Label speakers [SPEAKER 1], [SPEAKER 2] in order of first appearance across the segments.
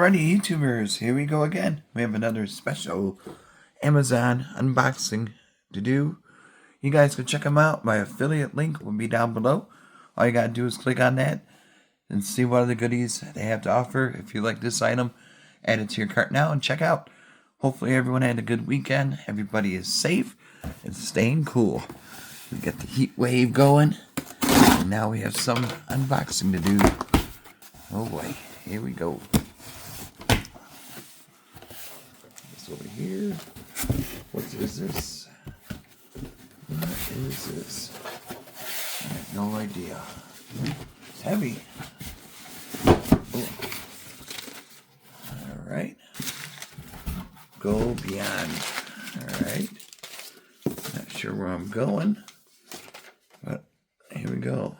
[SPEAKER 1] Alrighty, YouTubers, here we go again. We have another special Amazon unboxing to do. You guys can check them out. My affiliate link will be down below. All you gotta do is click on that and see what other goodies they have to offer. If you like this item, add it to your cart now and check out. Hopefully everyone had a good weekend. Everybody is safe and staying cool. We got the heat wave going. And now we have some unboxing to do. Oh boy, here we go. Over here. What is this? What is this? I have no idea. It's heavy. Alright. Go beyond. Alright. Not sure where I'm going. But here we go.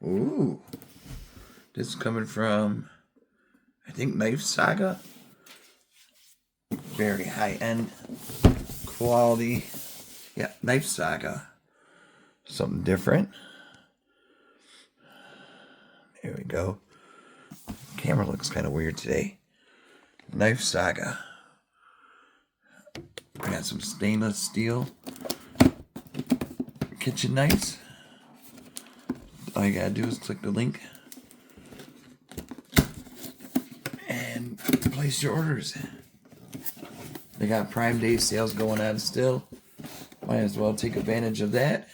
[SPEAKER 1] Ooh. This is coming from, I think, KnifeSaga. Very high-end quality. Yeah, KnifeSaga. Something different. There we go. Camera looks kind of weird today. KnifeSaga. I got some stainless steel kitchen knives. All you gotta do is click the link and place your orders. They got Prime Day sales going on still. Might as well take advantage of that.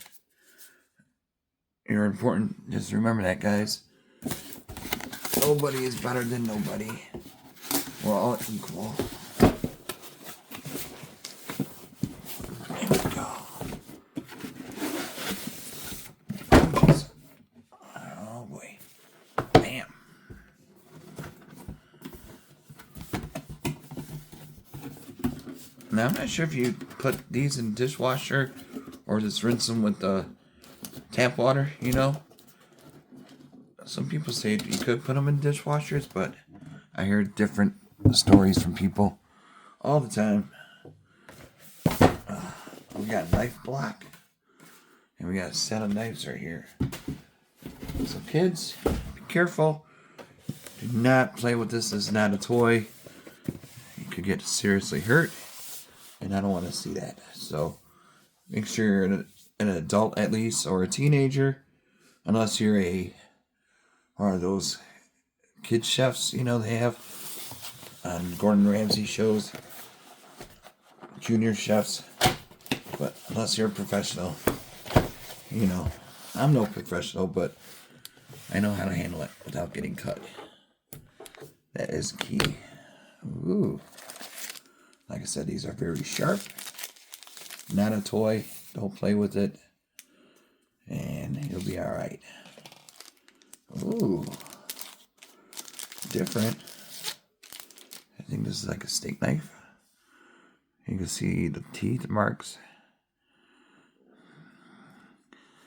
[SPEAKER 1] You're important. Just remember that, guys. Nobody is better than nobody. We're all equal. There we go. Oh boy. Bam. Now, I'm not sure if you put these in the dishwasher or just rinse them with the tap water, you know. Some people say you could put them in dishwashers, but I hear different stories from people all the time. We got a knife block, and we got a set of knives right here. So kids, be careful. Do not play with this. This is not a toy. You could get seriously hurt. And I don't want to see that. So make sure you're an adult at least, or a teenager, unless you're one of those kid chefs, you know, they have on Gordon Ramsay shows, junior chefs. But unless you're a professional, you know, I'm no professional, but I know how to handle it without getting cut. That is key. Ooh. Like I said, these are very sharp. Not a toy. Don't play with it. And you'll be alright. Ooh. Different. I think this is like a steak knife. You can see the teeth marks.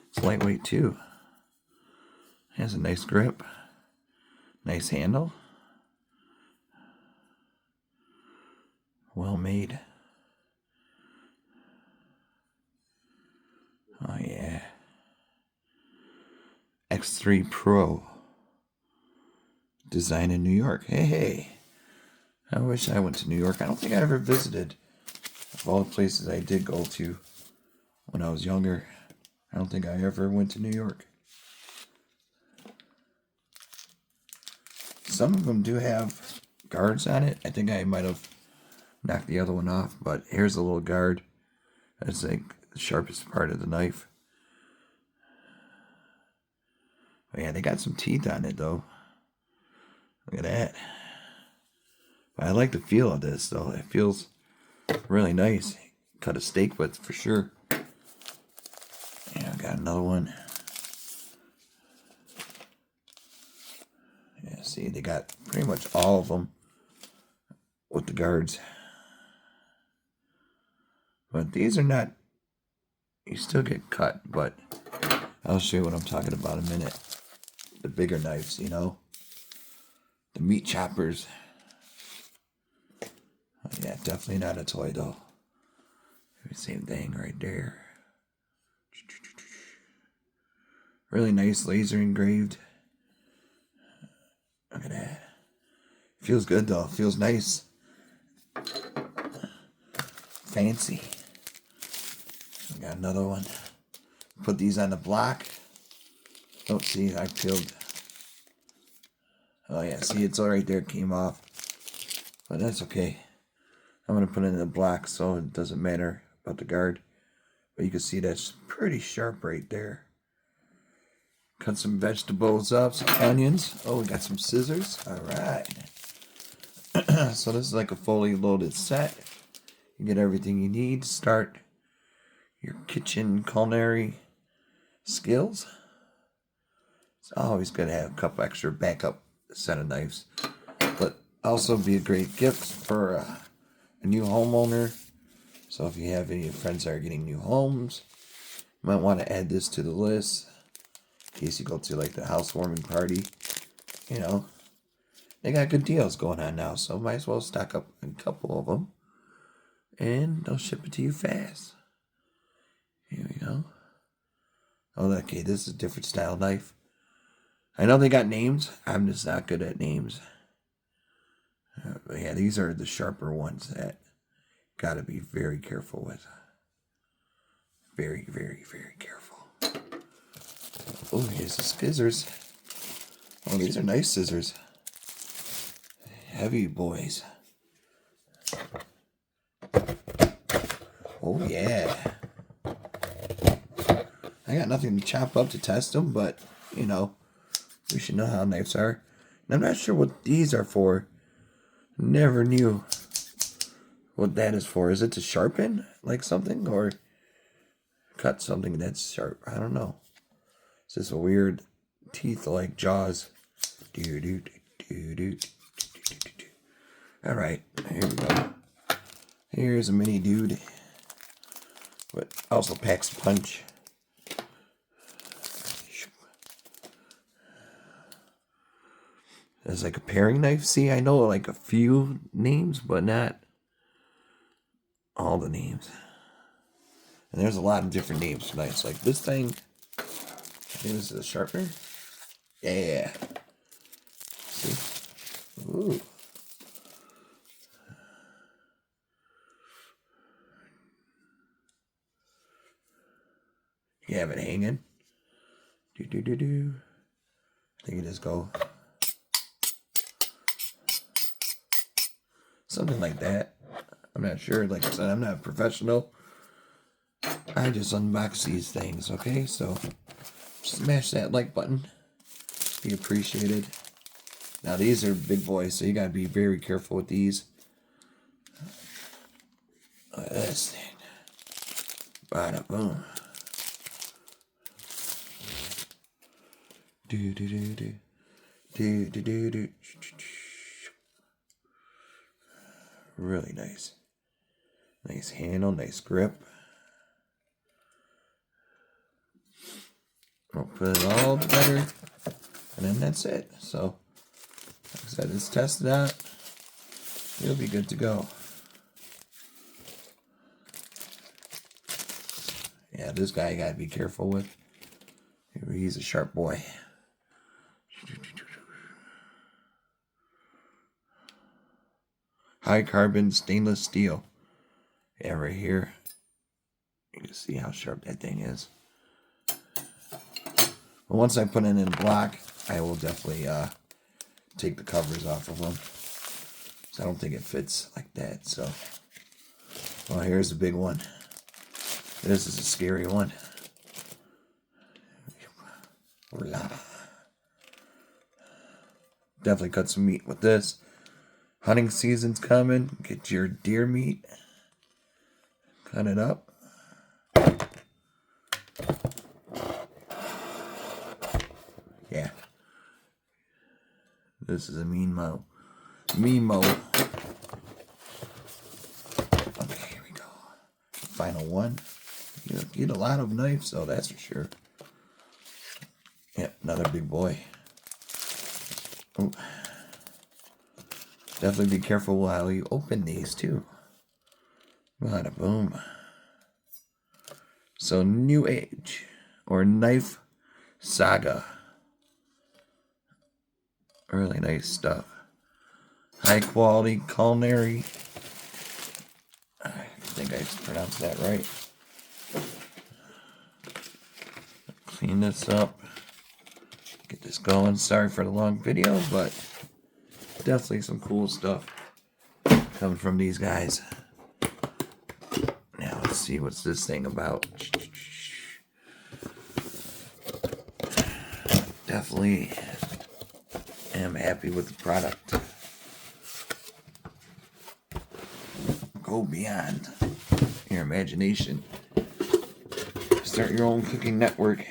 [SPEAKER 1] It's lightweight too. It has a nice grip. Nice handle. Well made. Oh yeah. X3 Pro. Designed in New York. Hey. I wish I went to New York. I don't think I ever visited. Of all the places I did go to when I was younger, I don't think I ever went to New York. Some of them do have guards on it. I think I might have knocked the other one off, but here's a little guard. That's like the sharpest part of the knife. Oh yeah, they got some teeth on it though. Look at that. But I like the feel of this though. It feels really nice. Cut a steak with for sure. Yeah, I got another one. Yeah, see, they got pretty much all of them with the guards. But these are not, you still get cut, but I'll show you what I'm talking about in a minute. The bigger knives, you know. The meat choppers. Oh, yeah, definitely not a toy though. Same thing right there. Really nice laser engraved. Look at that. Feels good though. Feels nice. Fancy. I got another one. Put these on the block. Oh, see, I peeled. Oh yeah, see, it's all right there. It came off. But that's okay. I'm going to put it in the block so it doesn't matter about the guard. But you can see that's pretty sharp right there. Cut some vegetables up, some onions. Oh, we got some scissors. All right. So this is like a fully loaded set. You get everything you need to start your kitchen culinary skills. It's always good to have a couple extra backup set of knives. But also be a great gift for a new homeowner. So if you have any friends that are getting new homes, you might want to add this to the list. In case you go to like the housewarming party. You know, they got good deals going on now. So might as well stock up a couple of them. And they'll ship it to you fast. Here we go. Oh, okay, this is a different style knife. I know they got names. I'm just not good at names. But yeah, these are the sharper ones that gotta be very careful with. Very, very, very careful. Oh, here's the scissors. Oh, these are nice scissors. Heavy boys. Oh, yeah. I got nothing to chop up to test them, but, you know, we should know how knives are. And I'm not sure what these are for. Never knew what that is for. Is it to sharpen, like something, or cut something that's sharp? I don't know. It's just a weird teeth like jaws. All right, here we go. Here's a mini dude, but also packs a punch. It's like a paring knife. See, I know like a few names, but not all the names. And there's a lot of different names for knives. Like this thing, I think this is a sharpener. Yeah. See? Ooh. You have it hanging. I think you just go. Something like that. I'm not sure. Like I said, I'm not a professional. I just unbox these things, okay? So smash that like button. Be appreciated. Now these are big boys, so you gotta be very careful with these. Look at this thing. Bada boom. Do do do do. Do do do do. Really nice. Nice handle, nice grip. We'll put it all together, and then that's it. So, like I said, it's tested out. You'll be good to go. Yeah, this guy you gotta be careful with. He's a sharp boy. High carbon stainless steel. Yeah, right here. You can see how sharp that thing is. But once I put it in a block, I will definitely take the covers off of them. So I don't think it fits like that. So, well, here's the big one. This is a scary one. Definitely cut some meat with this. Hunting season's coming. Get your deer meat. Cut it up. Yeah. This is a mean mo. Mean mo. Okay, here we go. Final one. You get a lot of knives, though, that's for sure. Yeah, another big boy. Ooh. Definitely be careful while you open these, too. Bada boom. So, New Age, or KnifeSaga. Really nice stuff. High quality culinary. I think I pronounced that right. Clean this up. Get this going. Sorry for the long video, but definitely some cool stuff coming from these guys. Now let's see what's this thing about. Definitely am happy with the product. Go beyond your imagination. Start your own cooking network.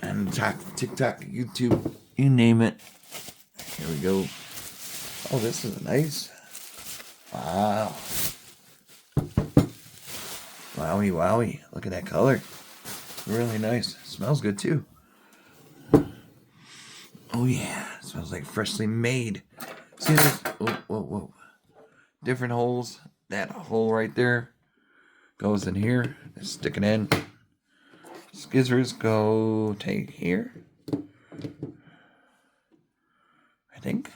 [SPEAKER 1] And TikTok, YouTube, you name it. Here we go. Oh, this is nice. Wow. Wowie, wowie. Look at that color. Really nice. Smells good too. Oh yeah. It smells like freshly made. See this? Oh, whoa, whoa. Different holes. That hole right there goes in here. Stick it in. Skizzers go take here. I think.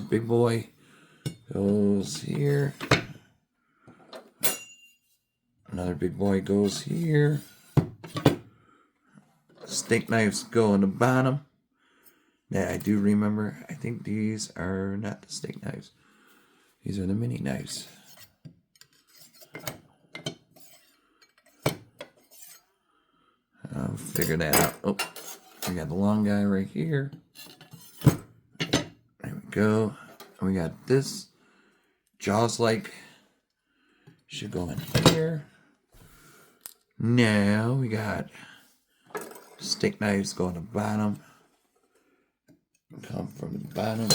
[SPEAKER 1] Big boy goes here. Another big boy goes here. Steak knives go in the bottom. Yeah, I do remember. I think these are not the steak knives. These are the mini knives. I'll figure that out. Oh, we got the long guy right here. There we go. And we got this Jaws-like. Should go in here. Now we got steak knives go on the bottom. Come from the bottom.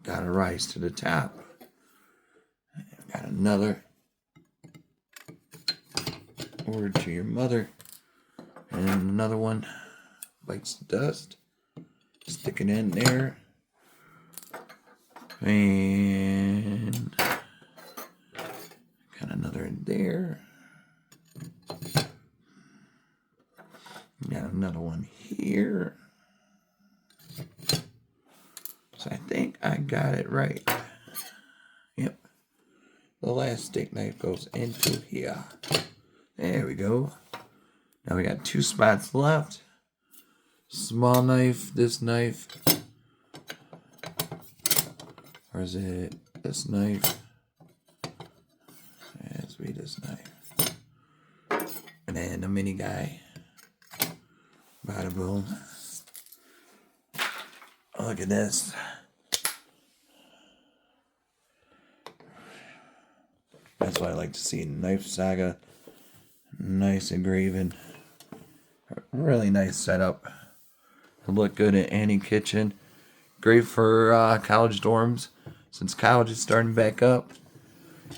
[SPEAKER 1] Gotta rise to the top. Got another. Word to your mother. And another one. Bites the dust. Stick it in there. And got another in there. Got another one here. So I think I got it right. Yep. The last steak knife goes into here. There we go. Now we got 2 spots left. Small knife, this knife. Or is it this knife? It has to be this knife. And then the mini guy. Bada boom. Look at this. That's what I like to see in KnifeSaga. Nice engraving. Really nice setup. It'll look good in any kitchen. Great for college dorms. Since college is starting back up.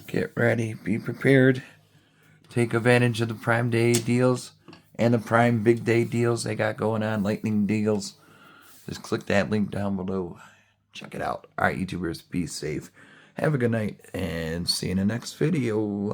[SPEAKER 1] Get ready. Be prepared. Take advantage of the Prime Day deals. And the Prime Big Day deals they got going on. Lightning deals. Just click that link down below. Check it out. Alright, YouTubers, be safe. Have a good night. And see you in the next video.